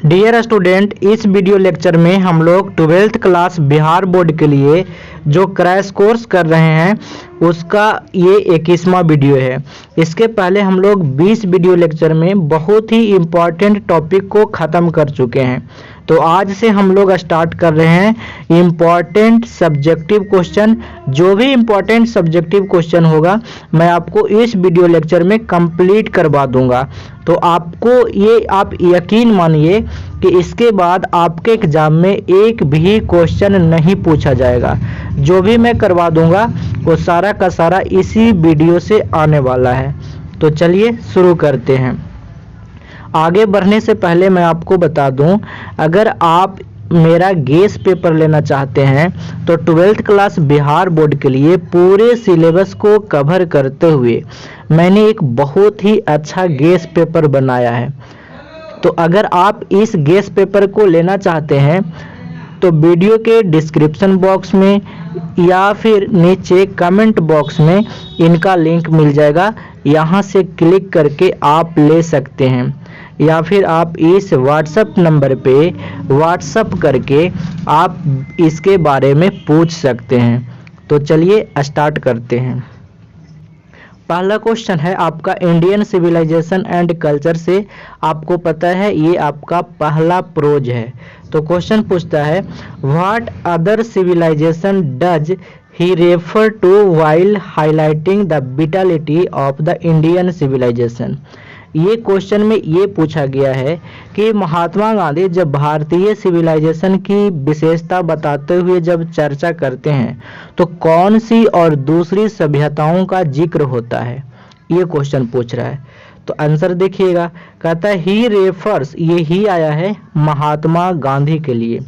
Dear student, इस video lecture में हम लोग 12th क्लास बिहार बोर्ड के लिए जो क्रैश कोर्स कर रहे हैं उसका ये 21वां वीडियो है। इसके पहले हम लोग 20 वीडियो लेक्चर में बहुत ही इम्पॉर्टेंट टॉपिक को ख़त्म कर चुके हैं। तो आज से हम लोग स्टार्ट कर रहे हैं इम्पॉर्टेंट सब्जेक्टिव क्वेश्चन। जो भी इम्पॉर्टेंट सब्जेक्टिव क्वेश्चन होगा मैं आपको इस वीडियो लेक्चर में कंप्लीट करवा दूंगा। तो आपको ये आप यकीन मानिए कि इसके बाद आपके एग्जाम में एक भी क्वेश्चन नहीं पूछा जाएगा। जो भी मैं करवा दूंगा वो सारा का सारा इसी वीडियो से आने वाला है। तो चलिए शुरू करते हैं। आगे बढ़ने से पहले मैं आपको बता दूं, अगर आप मेरा गेस पेपर लेना चाहते हैं तो 12th क्लास बिहार बोर्ड के लिए पूरे सिलेबस को कवर करते हुए मैंने एक बहुत ही अच्छा गेस पेपर बनाया है। तो अगर आप इस गेस पेपर को लेना चाहते हैं तो वीडियो के डिस्क्रिप्शन बॉक्स में या फिर नीचे कमेंट बॉक्स में इनका लिंक मिल जाएगा। यहाँ से क्लिक करके आप ले सकते हैं या फिर आप इस व्हाट्सएप नंबर पे व्हाट्सएप करके आप इसके बारे में पूछ सकते हैं। तो चलिए स्टार्ट करते हैं। पहला क्वेश्चन है आपका इंडियन सिविलाइजेशन एंड कल्चर से। आपको पता है ये आपका पहला प्रोज है। तो क्वेश्चन पूछता है what other civilization does he refer to while highlighting the vitality of the Indian civilization. ये क्वेश्चन में ये पूछा गया है कि महात्मा गांधी जब भारतीय सिविलाइजेशन की विशेषता बताते हुए जब चर्चा करते हैं तो कौन सी और दूसरी सभ्यताओं का जिक्र होता है। ये क्वेश्चन पूछ रहा है। तो आंसर देखिएगा, कहता है ही रेफर्स, ये ही आया है महात्मा गांधी के लिए।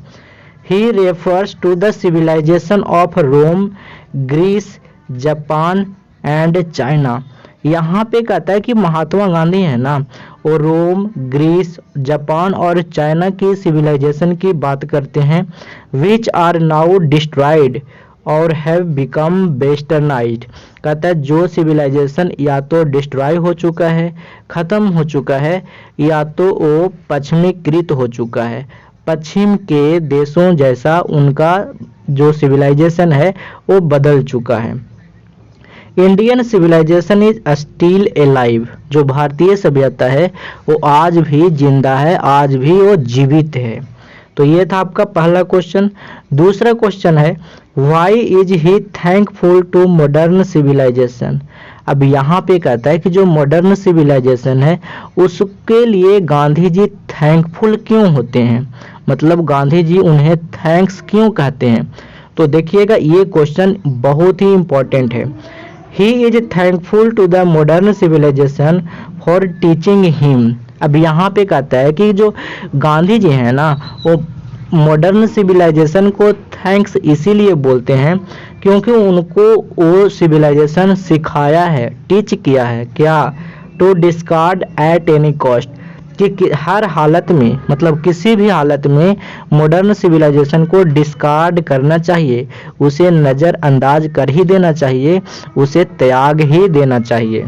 He refers to the civilisation of Rome, Greece, Japan and China. यहाँ पे कहता है कि महात्मा गांधी है ना वो रोम, ग्रीस, जापान और चाइना की सिविलाइजेशन की बात करते हैं विच आर नाउ डिस्ट्रॉयड और हैव बिकम वेस्टर्नाइज्ड। कहता है जो सिविलाइजेशन या तो डिस्ट्रॉय हो चुका है, ख़त्म हो चुका है, या तो वो पश्चिमीकृत हो चुका है। पश्चिम के देशों जैसा उनका जो सिविलाइजेशन है वो बदल चुका है। Indian civilisation is still alive. जो भारतीय सभ्यता है वो आज भी जिंदा है, आज भी वो जीवित है। तो ये था आपका पहला क्वेश्चन। दूसरा क्वेश्चन है why is he thankful to modern civilisation. अब यहाँ पे कहता है कि जो मॉडर्न सिविलाइजेशन है उसके लिए गांधी जी थैंकफुल क्यों होते हैं, मतलब गांधी जी उन्हें थैंक्स क्यों कहते हैं। तो देखिएगा ये क्वेश्चन बहुत ही इम्पोर्टेंट है। He is thankful to the modern civilization for teaching him। अब यहाँ पे कहता है कि जो गांधी जी हैं ना वो मॉडर्न सिविलाइजेशन को थैंक्स इसीलिए बोलते हैं क्योंकि उनको वो सिविलाइजेशन सिखाया है, टीच किया है क्या, to discard at any cost, कि हर हालत में, मतलब किसी भी हालत में मॉडर्न सिविलाइजेशन को डिस्कार्ड करना चाहिए, उसे नज़रअंदाज कर ही देना चाहिए, उसे त्याग ही देना चाहिए।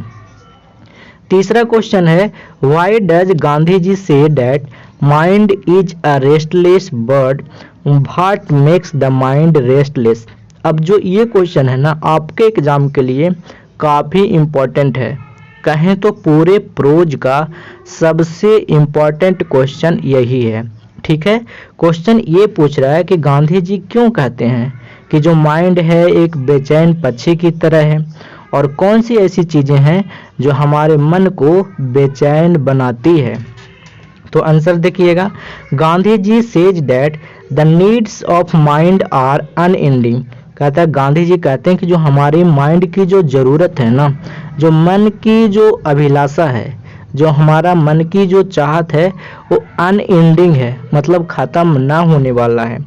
तीसरा क्वेश्चन है why does Gandhi ji say that mind is a restless bird, what makes the mind restless. अब जो ये क्वेश्चन है ना आपके एग्जाम के लिए काफ़ी इम्पोर्टेंट है, कहें तो पूरे प्रोज का सबसे इम्पोर्टेंट क्वेश्चन यही है। ठीक है, क्वेश्चन ये पूछ रहा है कि गांधी जी क्यों कहते हैं कि जो माइंड है एक बेचैन पक्षी की तरह है, और कौन सी ऐसी चीज़ें हैं जो हमारे मन को बेचैन बनाती है। तो आंसर देखिएगा, Gandhi ji says that the needs of mind are unending. कहता है गांधी जी कहते हैं कि जो हमारी माइंड की जो ज़रूरत है ना, जो मन की जो अभिलाषा है, जो हमारा मन की जो चाहत है वो अनएंडिंग है, मतलब ख़त्म ना होने वाला है।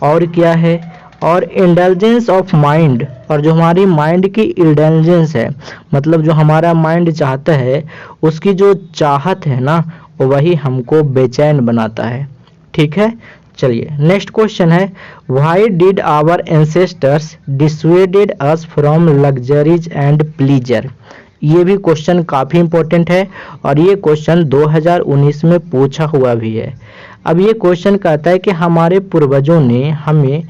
और क्या है, और इंडल्जेंस ऑफ माइंड, और जो हमारी माइंड की इंडल्जेंस है, मतलब जो हमारा माइंड चाहता है उसकी जो चाहत है ना वही हमको बेचैन बनाता है। ठीक है, चलिए नेक्स्ट क्वेश्चन है why did our ancestors dissuaded us from luxuries and pleasure. ये भी क्वेश्चन काफ़ी इंपॉर्टेंट है और ये क्वेश्चन 2019 में पूछा हुआ भी है। अब ये क्वेश्चन कहता है कि हमारे पूर्वजों ने हमें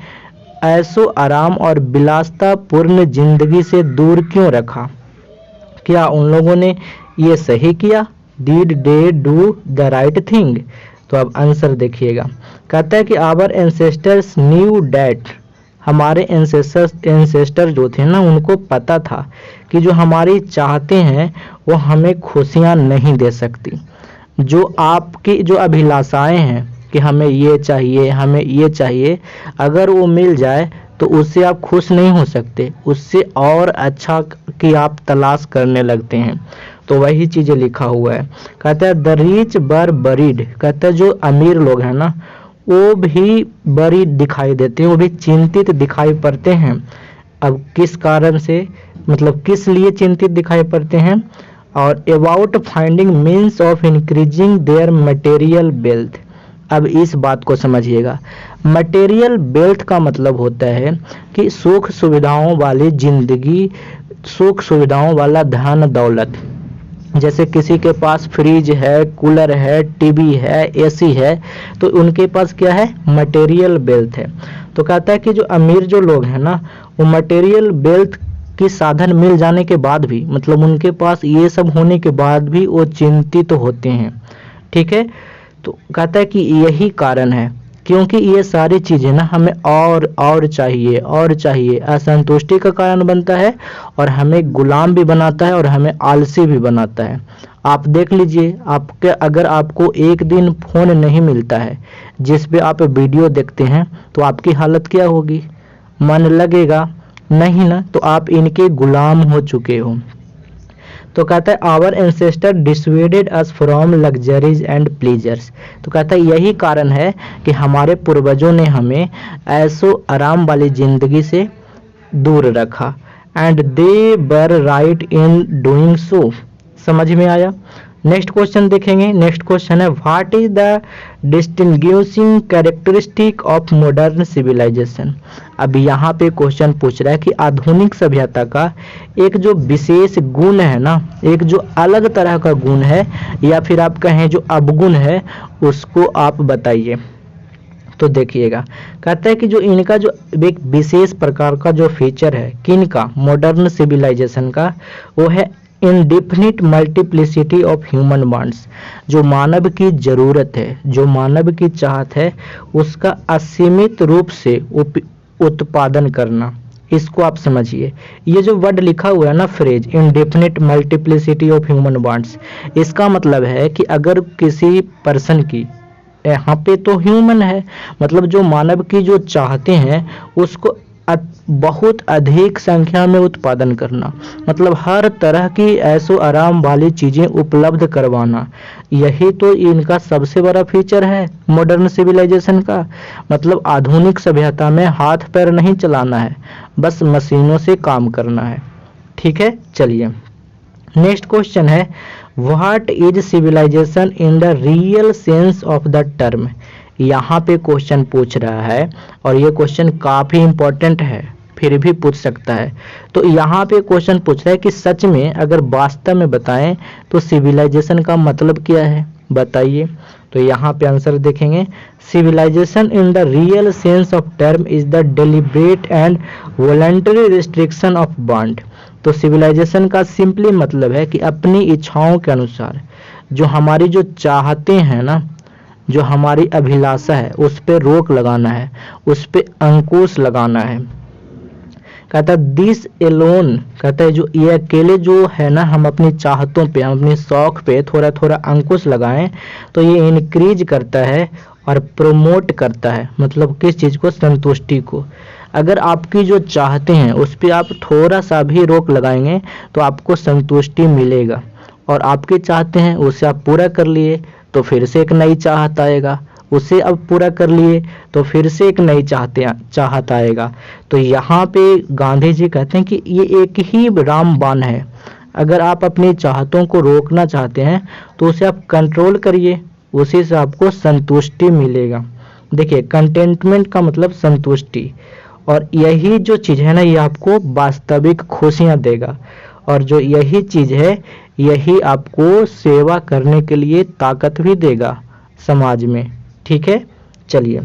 ऐशो आराम और विलासितापूर्ण जिंदगी से दूर क्यों रखा? क्या उन लोगों ने ये सही किया? Did they do the right thing? तो अब आंसर देखिएगा। कहता है कि आवर एंसेस्टर्स न्यू डैट, हमारे एंसेस्टर जो थे ना, उनको पता था कि जो हमारी चाहते हैं वो हमें खुशियाँ नहीं दे सकती। जो आपकी जो अभिलाषाएं हैं कि हमें ये चाहिए, हमें ये चाहिए, अगर वो मिल जाए तो उससे आप खुश नहीं हो सकते, उससे और अच्छा की आप तलाश करने लगते हैं। तो वही चीज़ें लिखा हुआ है। कहता है द रिच वर बरीड, कहता है जो अमीर लोग हैं ना वो भी बरीड दिखाई देते हैं, वो भी चिंतित दिखाई पड़ते हैं। अब किस कारण से, मतलब किस लिए चिंतित दिखाई पड़ते हैं? और about finding means of increasing there material wealth. अब इस बात को समझिएगा। मटेरियल वेल्थ का मतलब होता है कि सुख सुविधाओं वाली जिंदगी, सुख सुविधाओं वाला धन दौलत। जैसे किसी के पास फ्रिज है, कूलर है, टीवी है, एसी है, तो उनके पास क्या है? मटेरियल वेल्थ है। तो कहता है कि जो अमीर जो लोग हैं ना, वो मटेरियल वेल्थ की साधन मिल जाने के बाद भी, मतलब उनके पास ये सब होने के बाद भी वो चिंतित होते हैं। ठीक है, तो कहता है कि यही कारण है, क्योंकि ये सारी चीज़ें ना हमें और चाहिए और चाहिए, असंतुष्टि का कारण बनता है और हमें गुलाम भी बनाता है और हमें आलसी भी बनाता है। आप देख लीजिए, आपके अगर आपको एक दिन फ़ोन नहीं मिलता है जिस पे आप वीडियो देखते हैं तो आपकी हालत क्या होगी? मन लगेगा नहीं ना, तो आप इनके गुलाम हो चुके हो। तो कहता है our ancestor dissuaded us from luxuries and pleasures. तो कहता है यही कारण है कि हमारे पूर्वजों ने हमें ऐशो आराम वाली जिंदगी से दूर रखा। And they were right in doing so. समझ में आया? नेक्स्ट क्वेश्चन देखेंगे। नेक्स्ट क्वेश्चन है what is the distinguishing characteristic of modern civilisation. अब यहाँ पे क्वेश्चन पूछ रहा है कि आधुनिक सभ्यता का एक जो विशेष गुण है ना, एक जो अलग तरह का गुण है या फिर आप कहें जो अवगुण है, उसको आप बताइए। तो देखिएगा, कहता है कि जो इनका जो एक विशेष प्रकार का जो फीचर है, किनका? मॉडर्न सिविलाइजेशन का, वो है indefinite multiplicity of human wants. जो मानव की जरूरत है, जो मानव की चाहत है, उसका असीमित रूप से उत्पादन करना। इसको आप समझिए। ये जो वर्ड लिखा हुआ है ना, phrase indefinite multiplicity of human wants, इसका मतलब है कि अगर किसी पर्सन की, यहाँ पे तो ह्यूमन है, मतलब जो मानव की जो चाहते हैं उसको बहुत अधिक संख्या में उत्पादन करना, मतलब हर तरह की ऐशो आराम वाली चीज़ें उपलब्ध करवाना। यही तो इनका सबसे बड़ा फीचर है मॉडर्न सिविलाइजेशन का। मतलब आधुनिक सभ्यता में हाथ पैर नहीं चलाना है, बस मशीनों से काम करना है। ठीक है, चलिए नेक्स्ट क्वेश्चन है what is civilisation in the real sense of the term. यहाँ पे क्वेश्चन पूछ रहा है और ये क्वेश्चन काफ़ी इम्पोर्टेंट है, फिर भी पूछ सकता है। तो यहाँ पे क्वेश्चन पूछ रहा है कि सच में अगर वास्तव में बताएं तो सिविलाइजेशन का मतलब क्या है, बताइए। तो यहाँ पे आंसर देखेंगे, civilisation in the real sense of term is the deliberate and voluntary restriction of want. तो सिविलाइजेशन का सिंपली मतलब है कि अपनी इच्छाओं के अनुसार जो हमारी जो चाहते हैं ना, जो हमारी अभिलाषा है, उस पर रोक लगाना है, उस पर अंकुश लगाना है। कहता है दिस एलोन, कहता है जो ये अकेले जो है ना, हम अपनी चाहतों पे, हम अपने शौक पे थोड़ा थोड़ा अंकुश लगाएं तो ये इंक्रीज करता है और प्रमोट करता है, मतलब किस चीज़ को? संतुष्टि को। अगर आपकी जो चाहते हैं उस पर आप थोड़ा सा भी रोक लगाएंगे तो आपको संतुष्टि मिलेगा, और आपके चाहते हैं उसे आप पूरा कर लिए तो फिर से एक नई चाहत आएगा, उसे अब पूरा कर लिए तो फिर से एक नई चाहत आएगा। तो यहाँ पे गांधी जी कहते हैं कि ये एक ही रामबाण है। अगर आप अपनी चाहतों को रोकना चाहते हैं तो उसे आप कंट्रोल करिए, उसी से आपको संतुष्टि मिलेगा। देखिए, कंटेंटमेंट का मतलब संतुष्टि, और यही जो चीज़ है ना, ये आपको वास्तविक खुशियाँ देगा, और जो यही चीज़ है यही आपको सेवा करने के लिए ताकत भी देगा समाज में। ठीक है, चलिए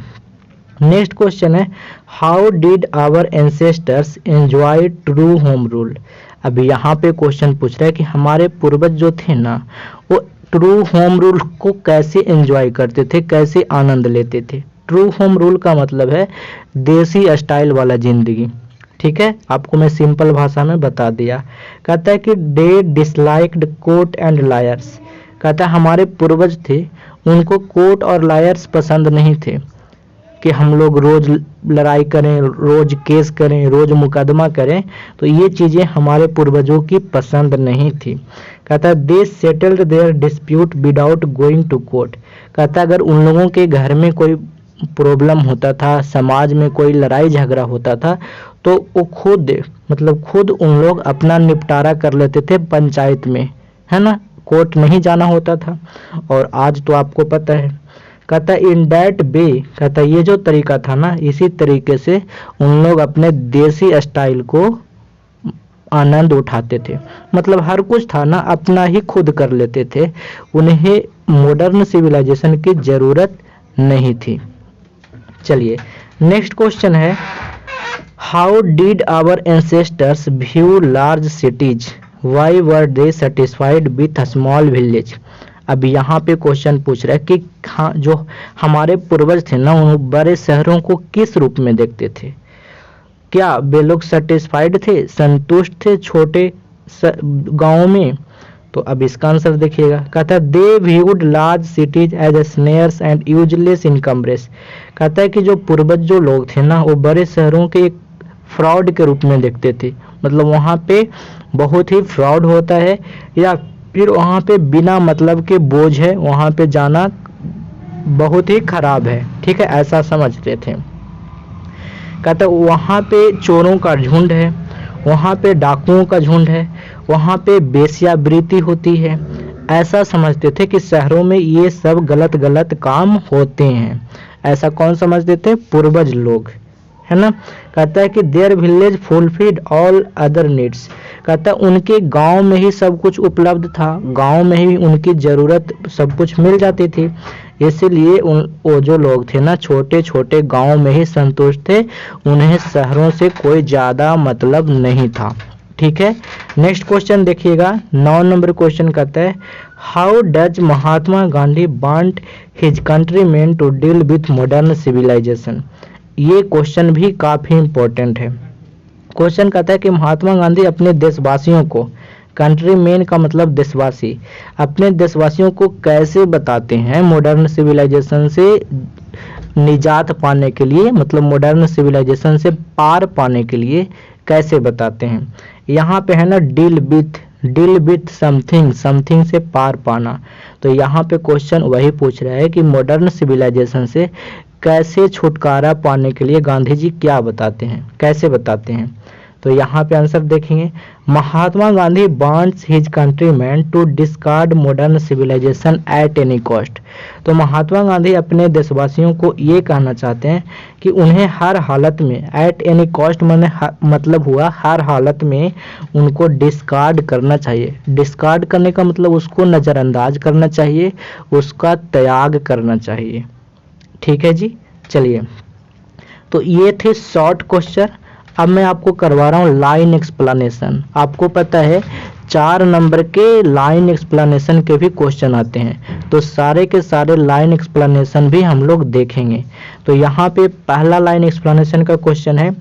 नेक्स्ट क्वेश्चन है, how did our ancestors enjoy true home rule. अभी यहाँ पे क्वेश्चन पूछ रहा है कि हमारे पूर्वज जो थे ना, वो ट्रू होम रूल को कैसे एंजॉय करते थे, कैसे आनंद लेते थे। ट्रू होम रूल का मतलब है देसी स्टाइल वाला जिंदगी। ठीक है, आपको मैं सिंपल भाषा में बता दिया। कहता है कि दे डिसलाइक्ड कोर्ट एंड लायर्स। कहता है हमारे पूर्वज थे, उनको कोर्ट और लायर्स पसंद नहीं थे कि हम लोग रोज लड़ाई करें, रोज केस करें, रोज मुकदमा करें, तो ये चीज़ें हमारे पूर्वजों की पसंद नहीं थी। कहता है they settled their dispute without going to court. कहता है अगर उन लोगों के घर में कोई प्रॉब्लम होता था, समाज में कोई लड़ाई झगड़ा होता था, तो वो खुद उन लोग अपना निपटारा कर लेते थे पंचायत में, है ना, कोर्ट नहीं जाना होता था। और आज तो आपको पता है, कहता है इन दैट वे, कहता है ये जो तरीका था ना, इसी तरीके से उन लोग अपने देसी स्टाइल को आनंद उठाते थे। मतलब हर कुछ था ना अपना ही खुद कर लेते थे, उन्हें मॉडर्न सिविलाइजेशन की जरूरत नहीं थी। चलिए नेक्स्ट क्वेश्चन है, how did our ancestors view large cities, why were they satisfied with a small village. अब यहाँ पे क्वेश्चन पूछ रहा है कि जो हमारे पूर्वज थे ना, उन बड़े शहरों को किस रूप में देखते थे। क्या वे लोग सेटिस्फाइड थे, संतुष्ट थे छोटे गांव में। तो अब इसका आंसर देखिएगा। कहता है they viewed large cities as snares and useless encumbrances. कहता है कि जो पूर्वज जो लोग थे ना, वो बड़े शहरों के एक फ्रॉड के रूप में देखते थे। मतलब वहाँ पे बहुत ही फ्रॉड होता है, या फिर वहाँ पे बिना मतलब के बोझ है, वहाँ पे जाना बहुत ही खराब है। ठीक है, ऐसा समझते थे। कहता है वहाँ पे चोरों का झुंड है, वहाँ पे डाकुओं का झुंड है, वहाँ पे बेश्यावृत्ति होती है। ऐसा समझते थे कि शहरों में ये सब गलत गलत काम होते हैं। ऐसा कौन समझते थे? पूर्वज लोग, है ना। कहता है कि their village fulfilled all other needs. कहता है उनके गांव में ही सब कुछ उपलब्ध था, गांव में ही उनकी ज़रूरत सब कुछ मिल जाती थी। इसलिए वो जो लोग थे ना, छोटे छोटे गांव में ही संतुष्ट थे, उन्हें शहरों से कोई ज़्यादा मतलब नहीं था। ठीक है, नेक्स्ट क्वेश्चन देखिएगा। 9 नंबर क्वेश्चन कहता है how does Mahatma Gandhi want his countryman to deal with modern civilisation. ये क्वेश्चन भी काफ़ी इम्पोर्टेंट है। क्वेश्चन कहता है कि महात्मा गांधी अपने देशवासियों को, कंट्रीमैन का मतलब देशवासी, अपने देशवासियों को कैसे बताते हैं मॉडर्न सिविलाइजेशन से निजात पाने के लिए, मतलब मॉडर्न सिविलाइजेशन से पार पाने के लिए कैसे बताते हैं। यहाँ पे है ना डील विथ समथिंग, समथिंग से पार पाना। तो यहाँ पे क्वेश्चन वही पूछ रहा है कि मॉडर्न सिविलाइजेशन से कैसे छुटकारा पाने के लिए गांधी जी क्या बताते हैं, कैसे बताते हैं। तो यहाँ पे आंसर देखेंगे, Mahatma Gandhi wants his countryman to discard modern civilization at any cost. तो महात्मा गांधी अपने देशवासियों को ये कहना चाहते हैं कि उन्हें हर हालत में, एट एनी कॉस्ट मतलब हुआ हर हालत में, उनको डिस्कार्ड करना चाहिए। डिस्कार्ड करने का मतलब उसको नज़रअंदाज करना चाहिए, उसका त्याग करना चाहिए। ठीक है जी, चलिए तो ये थे शॉर्ट क्वेश्चन। अब मैं आपको करवा रहा हूँ लाइन एक्सप्लेनेशन। आपको पता है 4 नंबर के लाइन एक्सप्लेनेशन के भी क्वेश्चन आते हैं, तो सारे के सारे लाइन एक्सप्लेनेशन भी हम लोग देखेंगे। तो यहाँ पे पहला लाइन एक्सप्लेनेशन का क्वेश्चन है,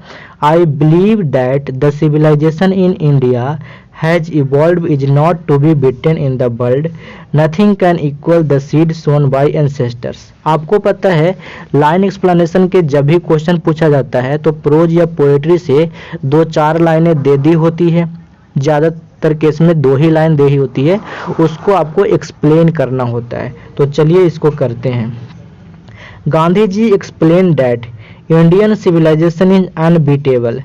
I believe that the civilisation in India has evolved is not to be beaten in the world, nothing can equal the seed sown by ancestors। आपको पता है लाइन एक्सप्लेनेशन के जब भी क्वेश्चन पूछा जाता है तो प्रोज या पोएट्री से 2-4 लाइनें दे दी होती है, ज़्यादातर केस में 2 ही लाइन दे ही होती है, उसको आपको एक्सप्लेन करना होता है। तो चलिए इसको करते हैं। Gandhi ji explain that Indian civilisation is unbeatable.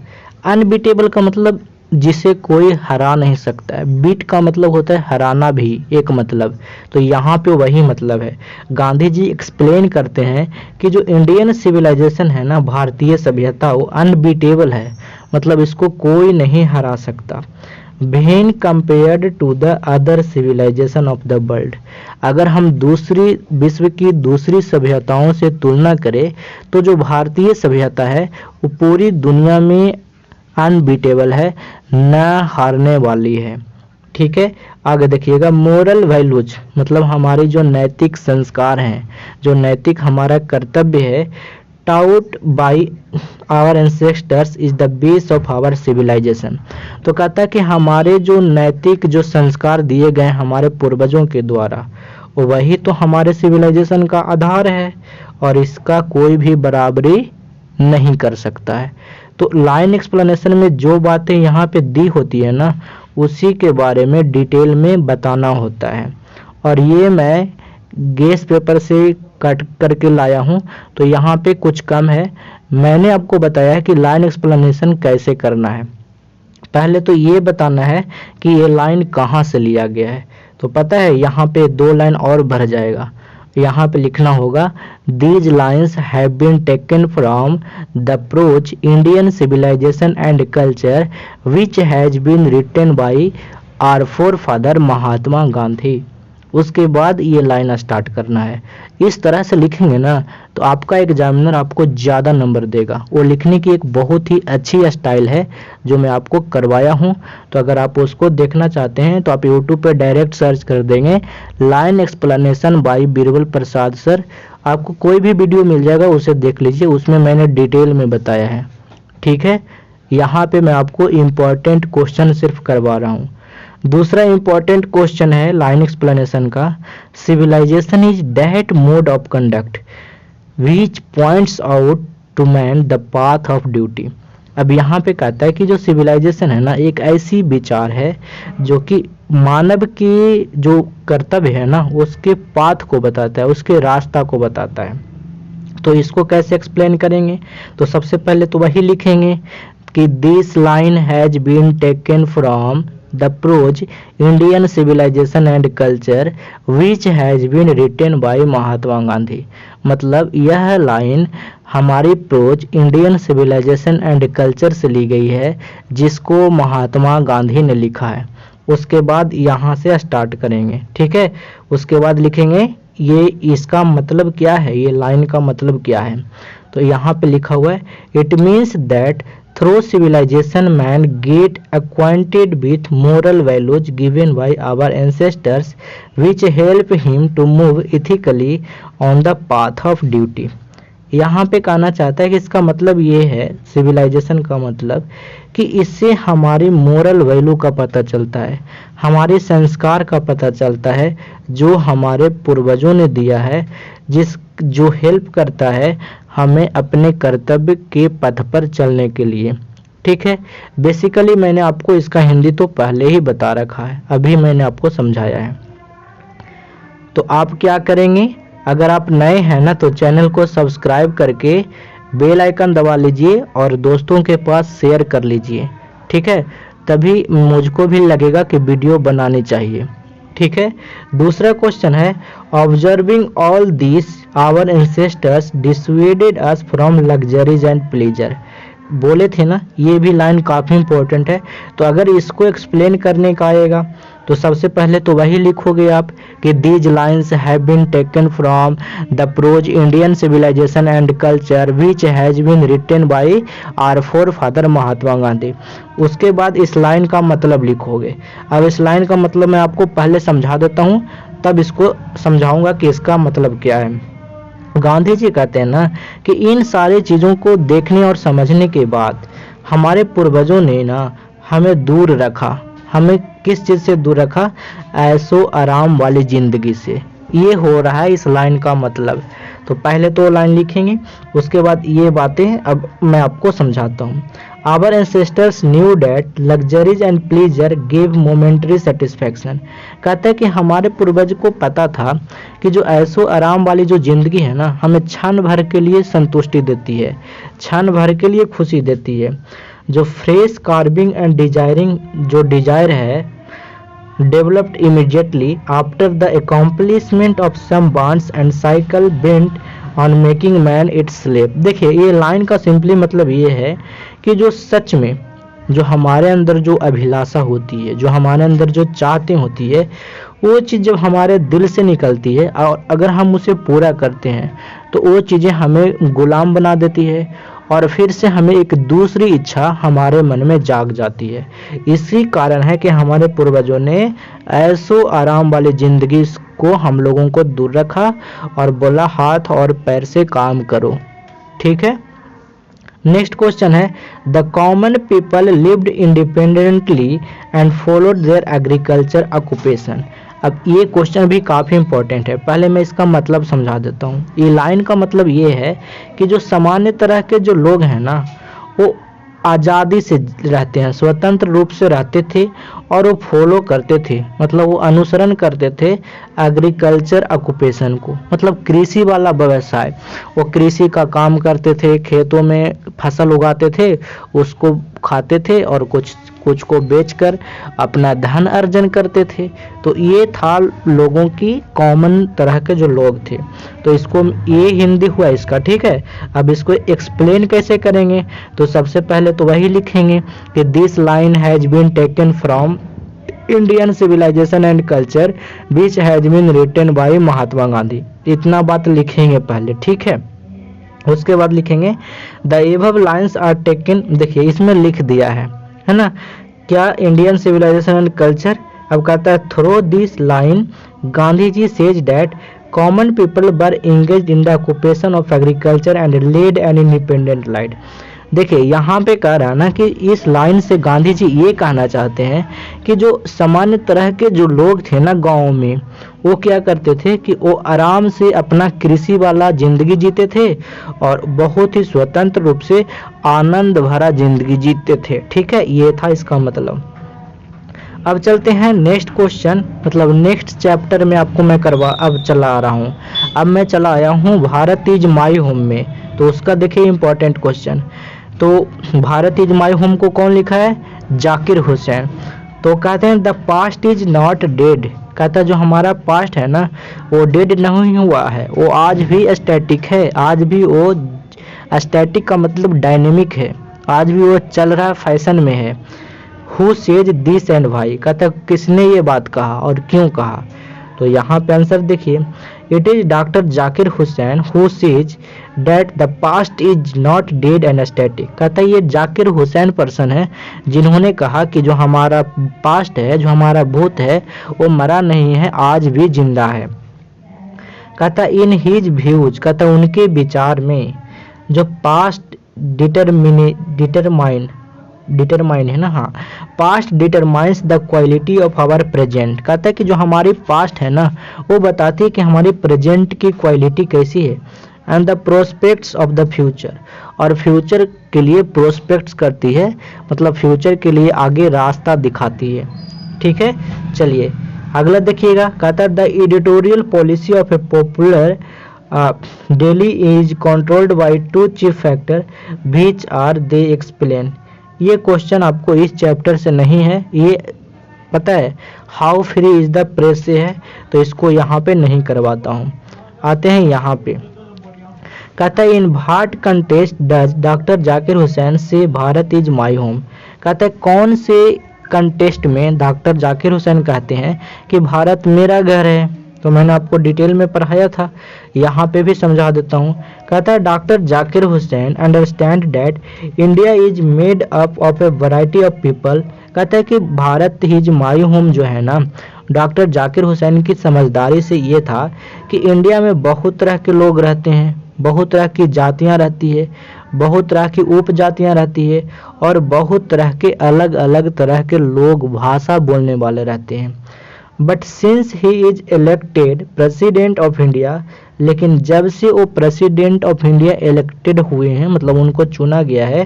Unbeatable का मतलब जिसे कोई हरा नहीं सकता है, बीट का मतलब होता है हराना भी एक मतलब, तो यहाँ पे वही मतलब है। गांधी जी एक्सप्लेन करते हैं कि जो इंडियन सिविलाइजेशन है ना, भारतीय सभ्यता, वो अनबीटेबल है, मतलब इसको कोई नहीं हरा सकता। When compared to the other civilisation of the world. अगर हम दूसरी विश्व की दूसरी सभ्यताओं से तुलना करें तो जो भारतीय सभ्यता है वो पूरी दुनिया में अनबीटेबल है, न हारने वाली है। ठीक है, आगे देखिएगा, मोरल वैल्यूज मतलब हमारी जो नैतिक संस्कार हैं, जो नैतिक हमारा कर्तव्य है, taught by our ancestors is the base of our civilisation. तो कहता है कि हमारे जो नैतिक जो संस्कार दिए गए हमारे पूर्वजों के द्वारा, वही तो हमारे सिविलाइजेशन का आधार है और इसका कोई भी बराबरी नहीं कर सकता है। तो लाइन एक्सप्लेनेशन में जो बातें यहाँ पे दी होती है ना, उसी के बारे में डिटेल में बताना होता है। और ये मैं गेस पेपर से कट करके लाया हूँ, तो यहाँ पे कुछ कम है। मैंने आपको बताया है कि लाइन एक्सप्लेनेशन कैसे करना है। पहले तो ये बताना है कि ये लाइन कहाँ से लिया गया है। तो पता है, यहाँ पे 2 लाइन और भर जाएगा। यहाँ पे लिखना होगा, these lines have been taken from the approach Indian civilization and culture which has been written by our forefather Mahatma Gandhi. उसके बाद ये लाइन स्टार्ट करना है। इस तरह से लिखेंगे ना तो आपका एग्जामिनर आपको ज़्यादा नंबर देगा। वो लिखने की एक बहुत ही अच्छी स्टाइल है जो मैं आपको करवाया हूँ। तो अगर आप उसको देखना चाहते हैं तो आप यूट्यूब पे डायरेक्ट सर्च कर देंगे लाइन एक्सप्लेनेशन बाय बीरबल प्रसाद सर, आपको कोई भी वीडियो मिल जाएगा, उसे देख लीजिए, उसमें मैंने डिटेल में बताया है। ठीक है, यहाँ पे मैं आपको इम्पोर्टेंट क्वेश्चन सिर्फ करवा रहा हूँ। दूसरा इंपॉर्टेंट क्वेश्चन है लाइन एक्सप्लेनेशन का, civilisation is that mode of conduct which points out to man the path of duty. अब यहाँ पे कहता है कि जो सिविलाइजेशन है ना, एक ऐसी विचार है जो कि मानव की जो कर्तव्य है ना उसके पाथ को बताता है, उसके रास्ता को बताता है। तो इसको कैसे एक्सप्लेन करेंगे? तो सबसे पहले तो वही लिखेंगे कि this line has been taken from the approach Indian civilization and culture which has been written by Mahatma Gandhi. मतलब यह लाइन हमारी approach Indian civilization and culture से ली गई है, जिसको महात्मा गांधी ने लिखा है। उसके बाद यहाँ से स्टार्ट करेंगे। ठीक है, उसके बाद लिखेंगे ये इसका मतलब क्या है, ये लाइन का मतलब क्या है। तो यहाँ पे लिखा हुआ है, it means that through civilization man get acquainted with moral values given by our ancestors which help him to move ethically on the path of duty। यहाँ पे कहना चाहता है कि इसका मतलब ये है, सिविलाइजेशन का मतलब कि इससे हमारी मोरल वैल्यू का पता चलता है, हमारे संस्कार का पता चलता है जो हमारे पूर्वजों ने दिया है, जो हेल्प करता है हमें अपने कर्तव्य के पथ पर चलने के लिए। ठीक है, बेसिकली मैंने आपको इसका हिंदी तो पहले ही बता रखा है, अभी मैंने आपको समझाया है। तो आप क्या करेंगे, अगर आप नए हैं ना तो चैनल को सब्सक्राइब करके बेल आइकन दबा लीजिए और दोस्तों के पास शेयर कर लीजिए। ठीक है, तभी मुझको भी लगेगा कि वीडियो बनानी चाहिए। ठीक है, दूसरा क्वेश्चन है, observing all this our ancestors dissuaded us from luxuries and pleasure. बोले थे ना, ये भी लाइन काफ़ी इंपॉर्टेंट है। तो अगर इसको एक्सप्लेन करने का आएगा तो सबसे पहले तो वही लिखोगे आप कि these lines have been taken from the approach Indian civilization and culture which has been written by our forefather Mahatma Gandhi. उसके बाद इस लाइन का मतलब लिखोगे। अब इस लाइन का मतलब मैं आपको पहले समझा देता हूँ, तब इसको समझाऊंगा कि इसका मतलब क्या है। गांधी जी कहते हैं ना कि इन सारी चीज़ों को देखने और समझने के बाद हमारे पूर्वजों ने ना हमें दूर रखा। हमें किस चीज़ से दूर रखा? ऐशो आराम वाली ज़िंदगी से। ये हो रहा है इस लाइन का मतलब। तो पहले तो लाइन लिखेंगे, उसके बाद ये बातें अब मैं आपको समझाता हूँ। Our ancestors knew that luxuries and pleasure give momentary satisfaction. कहता है कि हमारे पूर्वज को पता था कि जो ऐशो आराम वाली जो ज़िंदगी है ना, हमें क्षण भर के लिए संतुष्टि देती है, क्षण भर के लिए खुशी देती है। जो फ्रेश कार्विंग एंड डिजायरिंग जो डिजायर है developed immediately after the accomplishment of some bonds and cycle bent on making man its slave. देखिए, ये लाइन का सिंपली मतलब ये है कि जो सच में जो हमारे अंदर जो अभिलाषा होती है, जो हमारे अंदर जो चाहते होती है, वो चीज़ जब हमारे दिल से निकलती है और अगर हम उसे पूरा करते हैं तो वो चीज़ें हमें गुलाम बना देती है और फिर से हमें एक दूसरी इच्छा हमारे मन में जाग जाती है। इसी कारण है कि हमारे पूर्वजों ने ऐशो आराम वाली ज़िंदगी को हम लोगों को दूर रखा और बोला हाथ और पैर से काम करो। ठीक है। नेक्स्ट क्वेश्चन है the common people lived independently and followed there agriculture occupation. अब ये क्वेश्चन भी काफ़ी इंपॉर्टेंट है। पहले मैं इसका मतलब समझा देता हूँ। ये लाइन का मतलब ये है कि जो सामान्य तरह के जो लोग हैं ना, वो आज़ादी से रहते हैं, स्वतंत्र रूप से रहते थे और वो फॉलो करते थे, मतलब वो अनुसरण करते थे एग्रीकल्चर ऑक्यूपेशन को, मतलब कृषि वाला व्यवसाय। वो कृषि का काम करते थे, खेतों में फसल उगाते थे, उसको खाते थे और कुछ को बेचकर अपना धन अर्जन करते थे। तो ये था लोगों की कॉमन तरह के जो लोग थे। तो इसको ये हिंदी हुआ इसका। ठीक है। अब इसको एक्सप्लेन कैसे करेंगे, तो सबसे पहले तो वही लिखेंगे कि this line has been taken from Indian civilization and culture which has been written by Mahatma Gandhi. इतना बात लिखेंगे पहले। ठीक है। उसके बाद लिखेंगे the above lines are taken. देखिए इसमें लिख दिया है ना, क्या इंडियन सिविलाइजेशन एंड कल्चर। अब कहता है through this line Gandhi ji says that common people were engaged in the occupation of agriculture and led an independent life. देखिए यहाँ पे कह रहा है ना कि इस लाइन से गांधी जी ये कहना चाहते हैं कि जो सामान्य तरह के जो लोग थे ना गाँव में, वो क्या करते थे कि वो आराम से अपना कृषि वाला जिंदगी जीते थे और बहुत ही स्वतंत्र रूप से आनंद भरा जिंदगी जीते थे। ठीक है, ये था इसका मतलब। अब चलते हैं नेक्स्ट क्वेश्चन, मतलब नेक्स्ट चैप्टर में आपको मैं अब चला आ रहा हूँ। अब मैं चला आया हूँ भारत इज माई होम में। तो उसका देखिए इंपॉर्टेंट क्वेश्चन। तो भारत इज माई होम को कौन लिखा है? जाकिर हुसैन। तो कहते हैं the past is not dead. कहता है जो हमारा पास्ट है ना, वो डेड नहीं हुआ है, वो आज भी स्टैटिक है। आज भी वो स्टैटिक का मतलब डायनेमिक है, आज भी वो चल रहा फैशन में है। Who says this and why. कहता है किसने ये बात कहा और क्यों कहा। तो यहाँ पे आंसर देखिए, it is doctor Zakir Hussain who says that the past is not dead and static. कहता है ये जाकिर हुसैन पर्सन है जिन्होंने कहा कि जो हमारा पास्ट है, जो हमारा भूत है, वो मरा नहीं है, आज भी जिंदा है। कहता इन हिज व्यूज, कहता उनके विचार में जो पास्ट डिटरमाइन है ना, हाँ, past determines the quality of our present. कहता है कि जो हमारी पास्ट है ना, वो बताती है कि हमारी प्रेजेंट की क्वालिटी कैसी है। And the prospects of the future, और फ्यूचर के लिए प्रोस्पेक्ट्स करती है, मतलब फ्यूचर के लिए आगे रास्ता दिखाती है। ठीक है, चलिए अगला देखिएगा। कहता है the editorial policy of a popular daily is controlled by two chief factor which are they explain. ये क्वेश्चन आपको इस चैप्टर से नहीं है, ये पता है how free is the press से है, तो इसको यहाँ पे नहीं करवाता हूँ। आते हैं यहाँ पे। कहता है in what contest does doctor Zakir Hussain से भारत इज माई होम। कहता है कौन से कंटेस्ट में डॉक्टर जाकिर हुसैन कहते हैं कि भारत मेरा घर है। तो मैंने आपको डिटेल में पढ़ाया था, यहाँ पे भी समझा देता हूँ। कहता है doctor Zakir Hussain understand that India is made up of A variety of people. कहता है कि भारत इज माई होम जो है ना, डॉक्टर जाकिर हुसैन की समझदारी से ये था कि इंडिया में बहुत तरह के लोग रहते हैं, बहुत तरह की जातियाँ रहती है, बहुत तरह की उपजातियाँ रहती है और बहुत तरह के अलग अलग तरह के लोग भाषा बोलने वाले रहते हैं। But since he is elected president of India, लेकिन जब से वो प्रेसिडेंट ऑफ इंडिया इलेक्टेड हुए हैं, मतलब उनको चुना गया है,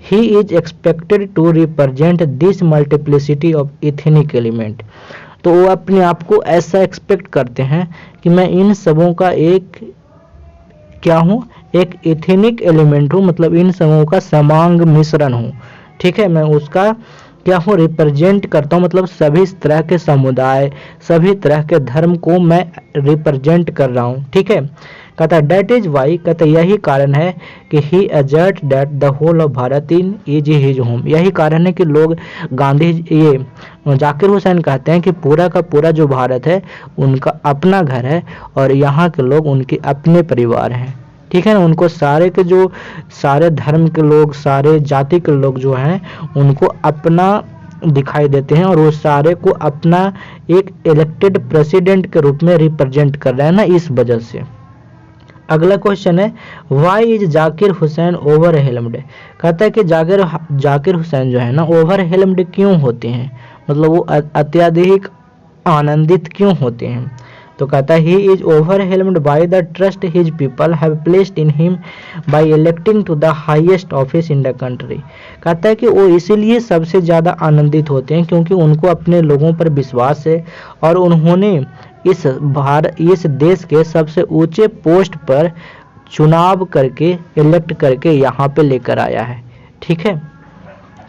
he is expected to represent this multiplicity of ethnic element. तो वो अपने आप को ऐसा एक्सपेक्ट करते हैं कि मैं इन सबों का एक क्या हूँ, एक इथनिक एलिमेंट हूँ, मतलब इन सबों का समांग मिश्रण हूँ। ठीक है, मैं उसका क्या हूँ, रिप्रेजेंट करता हूँ, मतलब सभी तरह के समुदाय, सभी तरह के धर्म को मैं रिप्रेजेंट कर रहा हूँ। ठीक है, कहता है डेट इज वाई, कहता है यही कारण है कि ही अजर्ट that the whole of Bharat in is his home. यही कारण है कि लोग गांधी ये जाकिर हुसैन कहते हैं कि पूरा का पूरा जो भारत है उनका अपना घर है और यहाँ के लोग उनके अपने परिवार हैं। ठीक है ना, उनको सारे के जो सारे धर्म के लोग, सारे जाति के लोग जो हैं उनको अपना दिखाई देते हैं और वो सारे को अपना एक इलेक्टेड प्रेसिडेंट के रूप में रिप्रेजेंट कर रहे हैं ना, इस वजह से। अगला क्वेश्चन है why is Zakir Hussain overwhelmed. कहता है कि जाकिर हुसैन जो है ना ओवरवेल्म्ड क्यों होते हैं, मतलब वो अत्यधिक आनंदित क्यों होते हैं। तो कहता है he is overwhelmed by the trust his people have placed in him by electing to the highest office in the country. कहता है कि वो इसीलिए सबसे ज़्यादा आनंदित होते हैं क्योंकि उनको अपने लोगों पर विश्वास है और उन्होंने इस देश के सबसे ऊंचे पोस्ट पर चुनाव करके इलेक्ट करके यहाँ पे लेकर आया है। ठीक है,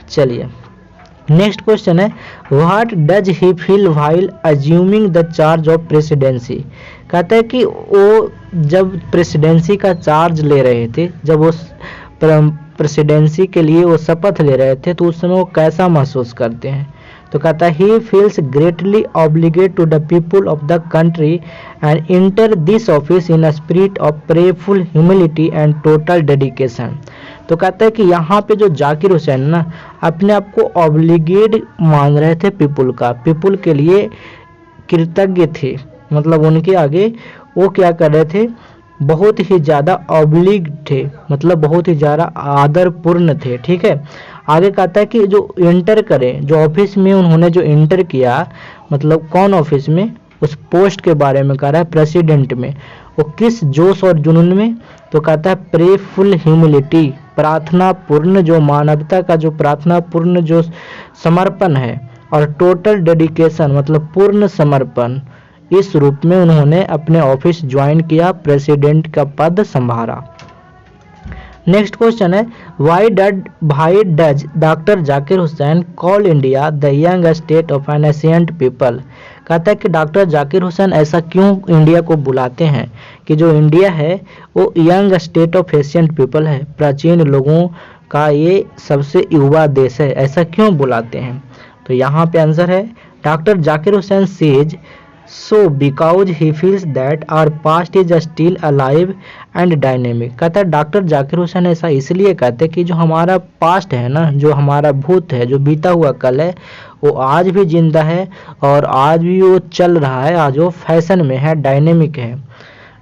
चलिए नेक्स्ट क्वेश्चन है what does he feel while assuming the charge of presidency. कहता है कि वो जब प्रेसिडेंसी का चार्ज ले रहे थे, जब वो प्रेसिडेंसी के लिए वो शपथ ले रहे थे तो उस समय वो कैसा महसूस करते हैं। तो कहता है he feels greatly obligate to the people of the country and enter this office in a spirit of prayerful humility and total dedication. तो कहता है कि यहाँ पे जो जाकिर हुसैन ना अपने आप को ऑब्लिगेट मान रहे थे पीपुल के लिए कृतज्ञ थे, मतलब उनके आगे वो क्या कर रहे थे, बहुत ही ज़्यादा ऑब्लिग थे, मतलब बहुत ही ज़्यादा आदरपूर्ण थे। ठीक है, आगे कहता है कि जो इंटर करें, जो ऑफिस में उन्होंने जो इंटर किया, मतलब कौन ऑफिस में, उस पोस्ट के बारे में कह रहा है प्रेसिडेंट में, वो किस जोश और जुनून में। तो कहता है प्रेफुल ह्यूमिलिटी, प्रार्थना पूर्ण, जो मानवता का जो प्रार्थना पूर्ण जो समर्पण है, और टोटल डेडिकेशन मतलब पूर्ण समर्पण, इस रूप में उन्होंने अपने ऑफिस ज्वाइन किया, प्रेसिडेंट का पद संभाला। नेक्स्ट क्वेश्चन है why does doctor Zakir Hussain call India the young state of an ancient people. कहता है कि डॉक्टर जाकिर हुसैन ऐसा क्यों इंडिया को बुलाते हैं कि जो इंडिया है वो young state of ancient people है, प्राचीन लोगों का ये सबसे युवा देश है, ऐसा क्यों बुलाते हैं। तो यहाँ पे आंसर है doctor Zakir Hussain says so because he feels that our past is still alive and dynamic। कहता है डॉक्टर जाकिर हुसैन ऐसा इसलिए कहते हैं कि जो हमारा पास्ट है ना, जो हमारा भूत है, जो बीता हुआ कल है, वो आज भी जिंदा है और आज भी वो चल रहा है, आज वो फैशन में है, डायनेमिक है।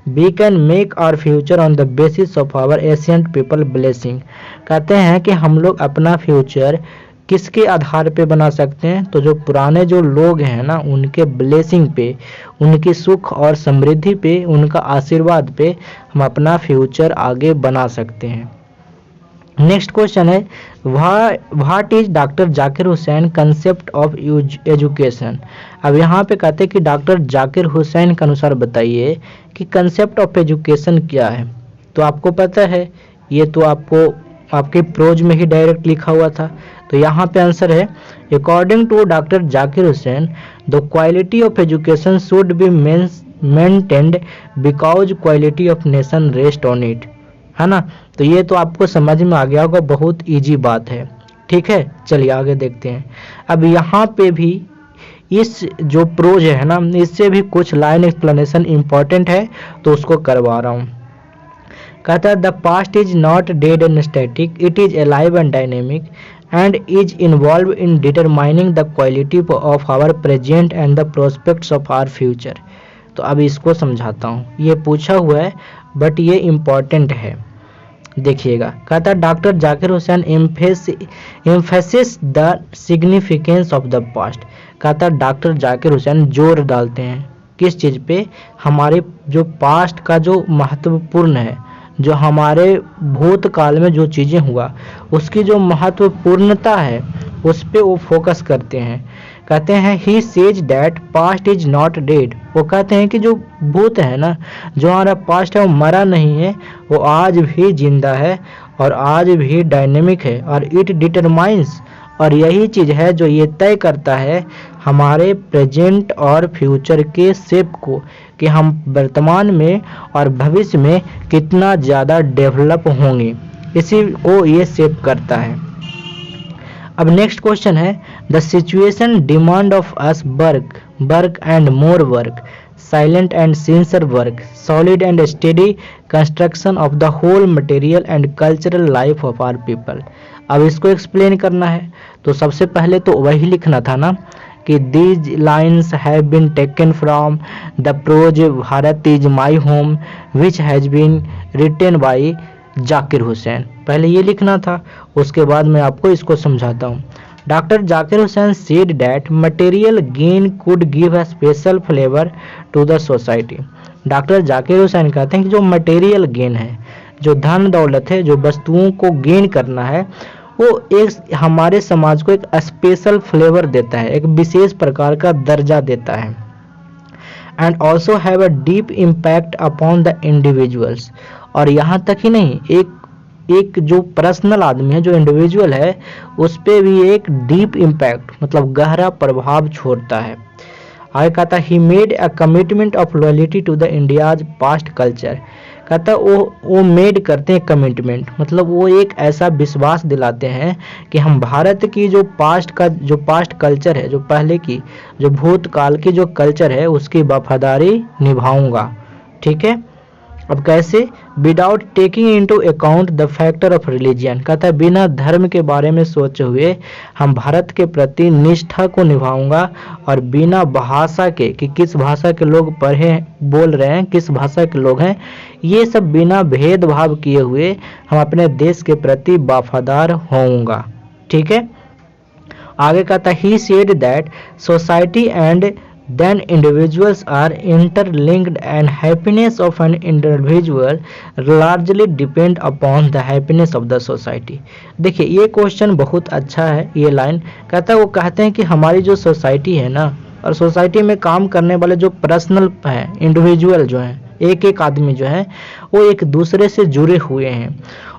We can make our future on the basis of our ancient people blessing। कहते हैं कि हम लोग अपना फ्यूचर किसके आधार पे बना सकते हैं, तो जो पुराने जो लोग हैं ना उनके ब्लेसिंग पे, उनकी सुख और समृद्धि पे, उनका आशीर्वाद पे हम अपना फ्यूचर आगे बना सकते हैं। नेक्स्ट क्वेश्चन है what is doctor Zakir Hussain concept of education. अब यहाँ पे कहते हैं कि डॉक्टर जाकिर हुसैन के अनुसार बताइए कि कंसेप्ट ऑफ एजुकेशन क्या है। तो आपको पता है, ये तो आपको आपके प्रोज में ही डायरेक्ट लिखा हुआ था। तो यहाँ पे आंसर है according to doctor Zakir Hussain the quality of education should be maintained because quality of nation rest on it, है ना। तो ये तो आपको समझ में आ गया होगा, बहुत इजी बात है। ठीक है, चलिए आगे देखते हैं। अब यहाँ पे भी इस जो प्रोज है ना, इससे भी कुछ लाइन एक्सप्लेनेशन इंपॉर्टेंट है तो उसको करवा रहा हूँ। कहता है the past is not dead and static, it is alive and dynamic and is involved in determining the quality of our present and the prospects of our future। तो अब इसको समझाता हूँ, ये पूछा हुआ है बट ये इम्पॉर्टेंट है, देखिएगा। कहता है doctor Zakir Hussain emphasis the significance of the past. कहता है डॉक्टर जाकिर हुसैन जोर डालते हैं किस चीज़ पे, हमारे जो पास्ट का जो महत्वपूर्ण है, जो हमारे भूतकाल में जो चीज़ें हुआ उसकी जो महत्वपूर्णता है उस पे वो फोकस करते हैं। कहते हैं he says that past is not dead. वो कहते हैं कि जो भूत है ना, जो हमारा पास्ट है वो मरा नहीं है, वो आज भी जिंदा है और आज भी डायनेमिक है, और इट डिटरमाइंस और यही चीज़ है जो ये तय करता है हमारे प्रेजेंट और फ्यूचर के शेप को, कि हम वर्तमान में और भविष्य में कितना ज़्यादा डेवलप होंगे, इसी को ये शेप करता है। अब नेक्स्ट क्वेश्चन है, the situation demand of us work and more work, silent and sincere work, solid and steady construction of the whole material and cultural life of our people. अब इसको एक्सप्लेन करना है, तो सबसे पहले तो वही लिखना था ना कि these lines have been taken from the prose Bharat is my home which has been written by Zakir Hussain. पहले ये लिखना था, उसके बाद मैं आपको इसको समझाता हूँ। Doctor Zakir Hussain said that material gain could give a special flavour to the society. Doctor Zakir Hussain कहते हैं कि जो मटेरियल गेन है, जो धन दौलत है, जो वस्तुओं को गेन करना है, वो एक हमारे समाज को एक स्पेशल फ्लेवर देता है, एक विशेष प्रकार का दर्जा देता है। And also have a deep impact upon the individuals. और यहाँ तक ही नहीं, एक जो पर्सनल आदमी है, जो इंडिविजुअल है, उस पर भी एक डीप इम्पैक्ट मतलब गहरा प्रभाव छोड़ता है। आगे कहता he made a commitment of loyalty to the India's past culture. कहता वो मेड करते हैं कमिटमेंट, मतलब वो एक ऐसा विश्वास दिलाते हैं कि हम भारत की जो पास्ट कल्चर है, जो पहले की जो भूतकाल की जो कल्चर है, उसकी वफादारी निभाऊंगा। ठीक है, अब कैसे? Without taking into account the factor of religion. कहता है बिना धर्म के बारे में सोचे हुए हम भारत के प्रति निष्ठा को निभाऊंगा, और बिना भाषा के कि किस भाषा के लोग पढ़े बोल रहे हैं, किस भाषा के लोग हैं, ये सब बिना भेदभाव किए हुए हम अपने देश के प्रति वफादार होऊंगा। ठीक है, आगे कहता है he said that society and then individuals are interlinked and happiness of an individual largely depend upon the happiness of the society। देखिए ये क्वेश्चन बहुत अच्छा है। ये लाइन कहता है, वो कहते हैं कि हमारी जो सोसाइटी है ना, और सोसाइटी में काम करने वाले जो पर्सनल हैं, इंडिविजुअल जो हैं, एक एक आदमी जो है, वो एक दूसरे से जुड़े हुए हैं,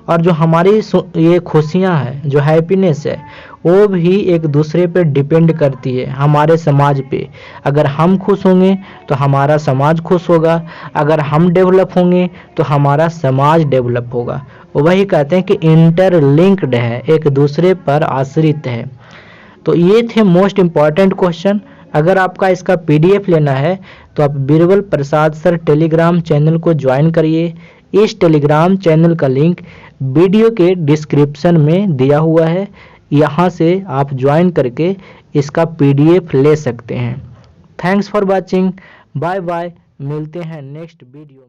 और जो हमारी ये खुशियाँ हैं, जो हैप्पीनेस है, वो भी एक दूसरे पे डिपेंड करती है, हमारे समाज पे। अगर हम खुश होंगे तो हमारा समाज खुश होगा, अगर हम डेवलप होंगे तो हमारा समाज डेवलप होगा। वही कहते हैं कि इंटरलिंक्ड है, एक दूसरे पर आश्रित है। तो ये थे मोस्ट इम्पॉर्टेंट क्वेश्चन। अगर आपका इसका PDF लेना है तो आप बीरबल प्रसाद सर टेलीग्राम चैनल को ज्वाइन करिए। इस टेलीग्राम चैनल का लिंक वीडियो के डिस्क्रिप्शन में दिया हुआ है, यहाँ से आप ज्वाइन करके इसका PDF ले सकते हैं। Thanks for watching, bye bye, मिलते हैं नेक्स्ट वीडियो में।